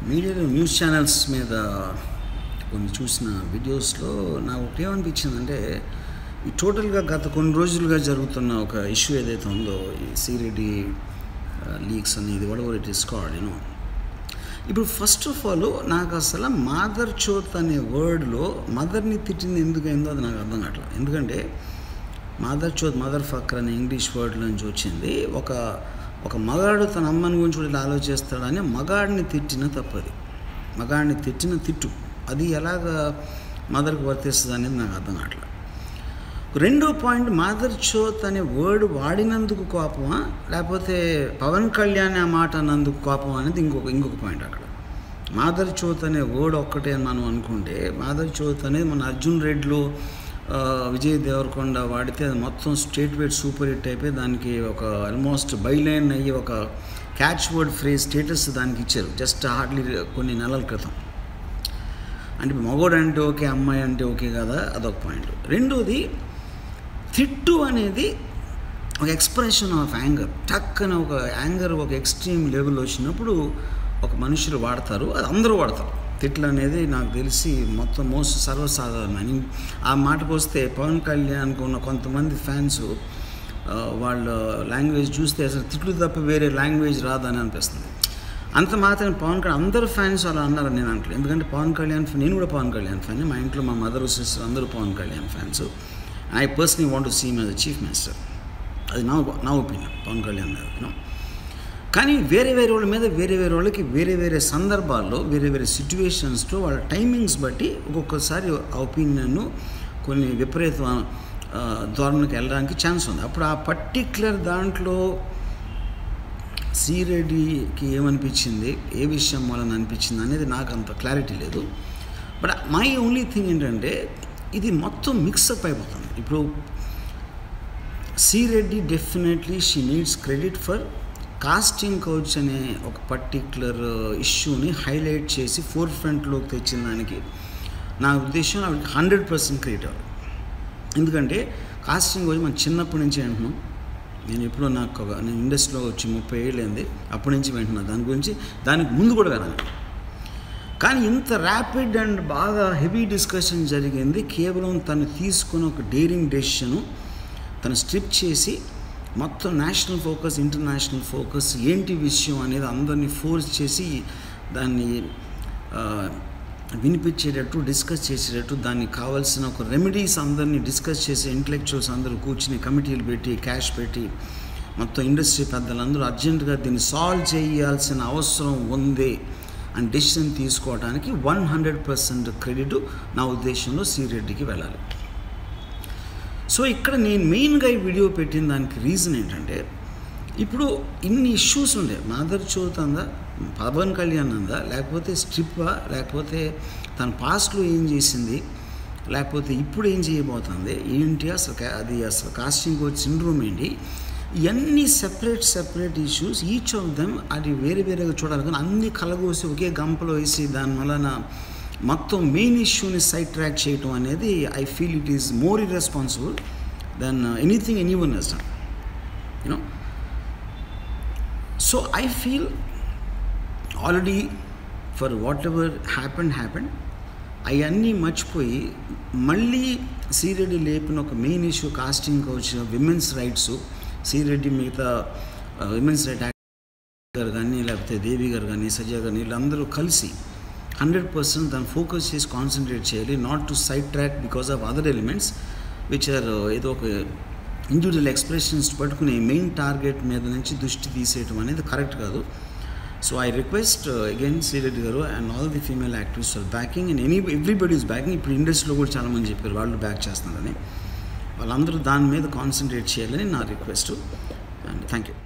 మీడియాలో news channels మీద కొన్ని చూసిన వీడియోస్లో నాకు ఏమనిపించిందంటే ఈ టోటల్గా గత కొన్ని రోజులుగా జరుగుతున్న ఒక ఇష్యూ ఏదైతే ఉందో ఈ సిరెడ్డి లీక్స్ అనేది వాట్ ఇట్ ఈస్ కాల్డ్ ఇప్పుడు ఫస్ట్ ఆఫ్ ఆల్ నాకు అసలు మాదర్ చోత్ అనే వర్డ్లో మదర్ని తిట్టింది ఎందుకైందో అది నాకు అర్థం కావట్లేదు. ఎందుకంటే మాదర్ చోత్ మదర్ ఫక్కర్ అనే ఇంగ్లీష్ వర్డ్ నుంచి వచ్చింది. ఒక మగాడు తన అమ్మని గురించి కూడా ఇలా ఆలోచిస్తాడని మగాడిని తిట్టిన తప్పది, మగాడిని తిట్టిన తిట్టు అది ఎలాగ మదర్కి వర్తిస్తుంది అనేది నాకు అర్థం కావట్లేదు. రెండో పాయింట్, మాదర్ చోత్ అనే వర్డ్ వాడినందుకు కోపమా లేకపోతే పవన్ కళ్యాణ్ ఆ మాట అన్నందుకు కోపమా అనేది ఇంకొక పాయింట్. అక్కడ మాదర్ చోత్ అనే వర్డ్ ఒక్కటే అని మనం అనుకుంటే, మాదర్ చోత్ అనేది మన అర్జున్ రెడ్డిలో విజయ్ దేవరకొండ వాడితే అది మొత్తం స్టేట్ వైడ్ సూపర్ హిట్ అయిపోయి దానికి ఒక ఆల్మోస్ట్ బైలైన్ అయ్యి ఒక క్యాచ్ వర్డ్ ఫ్రేజ్ స్టేటస్ దానికి ఇచ్చారు జస్ట్ హార్డ్లీ కొన్ని నెలల క్రితం. అంటే మగోడు అంటే ఓకే, అమ్మాయి అంటే ఓకే కదా, అదొక పాయింట్. రెండోది, తిట్టు అనేది ఒక ఎక్స్ప్రెషన్ ఆఫ్ యాంగర్. టక్ అని ఒక యాంగర్ ఒక ఎక్స్ట్రీమ్ లెవెల్ వచ్చినప్పుడు ఒక మనుషులు వాడతారు, అది అందరూ వాడతారు. తిట్లు అనేది నాకు తెలిసి మొత్తం మోస్ట్ సర్వసాధారణం. ఆ మాటకు వస్తే పవన్ కళ్యాణ్కి ఉన్న కొంతమంది ఫ్యాన్స్ వాళ్ళ లాంగ్వేజ్ చూస్తే అసలు తిట్లు తప్ప వేరే లాంగ్వేజ్ రాదని అనిపిస్తుంది. అంత మాత్రం పవన్ కళ్యాణ్ అందరు ఫ్యాన్స్ అలా అన్నారని నేను అంటలేదు. ఎందుకంటే పవన్ కళ్యాణ్ నేను కూడా పవన్ కళ్యాణ్ ఫ్యాన్, మా ఇంట్లో మా మదర్ సిస్టర్ అందరూ Pawan Kalyan fans. I personally want to see him as the chief minister. అది నా ఒపీనియన్ పవన్ కళ్యాణ్ మీద. కానీ వేరే వాళ్ళ మీద వేరే వాళ్ళకి వేరే సందర్భాల్లో వేరే సిచ్యువేషన్స్లో వాళ్ళ టైమింగ్స్ బట్టి ఒక్కొక్కసారి ఆ ఒపీనియన్ కొన్ని విపరీత ధోరణికి వెళ్ళడానికి ఛాన్స్ ఉంది. అప్పుడు ఆ పర్టిక్యులర్ దాంట్లో సిరెడ్డికి ఏమనిపించింది, ఏ విషయం వలన అనిపించింది అనేది నాకు అంత క్లారిటీ లేదు. బట్ మై ఓన్లీ థింగ్ ఏంటంటే ఇది మొత్తం మిక్సప్ అయిపోతుంది. ఇప్పుడు Sri Reddy definitely she needs credit for casting couch అనే ఒక పర్టిక్యులర్ ఇష్యూని హైలైట్ చేసి ఫోర్ ఫ్రంట్లోకి తెచ్చిన దానికి నా ఉద్దేశం ఆవిడకి 100% క్రెడిట్ అవ్వాలి. ఎందుకంటే కాస్టింగ్ కౌచ్ మనం చిన్నప్పటి నుంచి వింటున్నాం. నేను ఎప్పుడో నేను ఇండస్ట్రీలో వచ్చి 30 ఏళ్ళు అయింది, అప్పటి నుంచి వింటున్నాను దాని గురించి. దానికి ముందు కూడా విన్నాను. కానీ ఇంత ర్యాపిడ్ అండ్ బాగా హెవీ డిస్కషన్ జరిగింది కేవలం తను తీసుకున్న ఒక డేరింగ్ డెసిషను తను స్ట్రిప్ చేసి మొత్తం నేషనల్ ఫోకస్ ఇంటర్నేషనల్ ఫోకస్ ఏంటి విషయం అనేది అందరినీ ఫోర్స్ చేసి దాన్ని వినిపించేటట్టు డిస్కస్ చేసేటట్టు దానికి కావాల్సిన ఒక రెమెడీస్ అందరినీ డిస్కస్ చేసి ఇంటలెక్చువల్స్ అందరూ కూర్చుని కమిటీలు పెట్టి క్యాష్ పెట్టి మొత్తం ఇండస్ట్రీ పెద్దలందరూ అర్జెంటుగా దీన్ని సాల్వ్ చేయాల్సిన అవసరం ఉంది అని డెసిషన్ తీసుకోవడానికి 100% క్రెడిట్ నా ఉద్దేశంలో సిరెడ్డికి వెళ్ళాలి. సో ఇక్కడ నేను మెయిన్గా ఈ వీడియో పెట్టిన దానికి రీజన్ ఏంటంటే, ఇప్పుడు ఇన్ని ఇష్యూస్ ఉండే, మాదర్ చోత్ అందా, పవన్ కళ్యాణ్ అందా, లేకపోతే స్ట్రిప్పా, లేకపోతే తన పాస్ట్లో ఏం చేసింది, లేకపోతే ఇప్పుడు ఏం చేయబోతుంది ఏంటి, అసలు కాస్టింగ్ కౌచ్ సిండ్రోమ్ ఏంటి, ఇవన్నీ separate issues. Each of them అది వేరేగా చూడాలి. కానీ అన్ని కలగోసి ఒకే గంపలో వేసి దానివలన మొత్తం మెయిన్ ఇష్యూని సైడ్ ట్రాక్ చేయటం అనేది I feel it is more irresponsible then anything anyone has done, you know. So I feel already for whatever happened అవన్నీ మర్చిపోయి మళ్ళీ సిరెడ్డి లేపిన ఒక main issue casting couch, women's rights, Sri Reddy మిగతా విమెన్స్ రైట్ గారు కానీ లేకపోతే దేవి గారు కానీ సజ్జా గారు వీళ్ళందరూ కలిసి 100% దాన్ని ఫోకస్ చేసి కాన్సన్ట్రేట్ చేయాలి. Not to side track because of other elements which are ఏదో ఒక ఇండివిజువల్ ఎక్స్ప్రెషన్స్ పట్టుకుని మెయిన్ టార్గెట్ మీద నుంచి దృష్టి తీసేయటం అనేది కరెక్ట్ కాదు. So I request again Sireddy గారు and all the female activist are backing and everybody is backing. ఇప్పుడు ఇండస్ట్రీలో కూడా చాలామంది చెప్పారు వాళ్ళు బ్యాక్ చేస్తున్నారని. వాళ్ళందరూ దాని మీద కాన్సన్ట్రేట్ చేయాలని నా రిక్వెస్ట్. And thank you.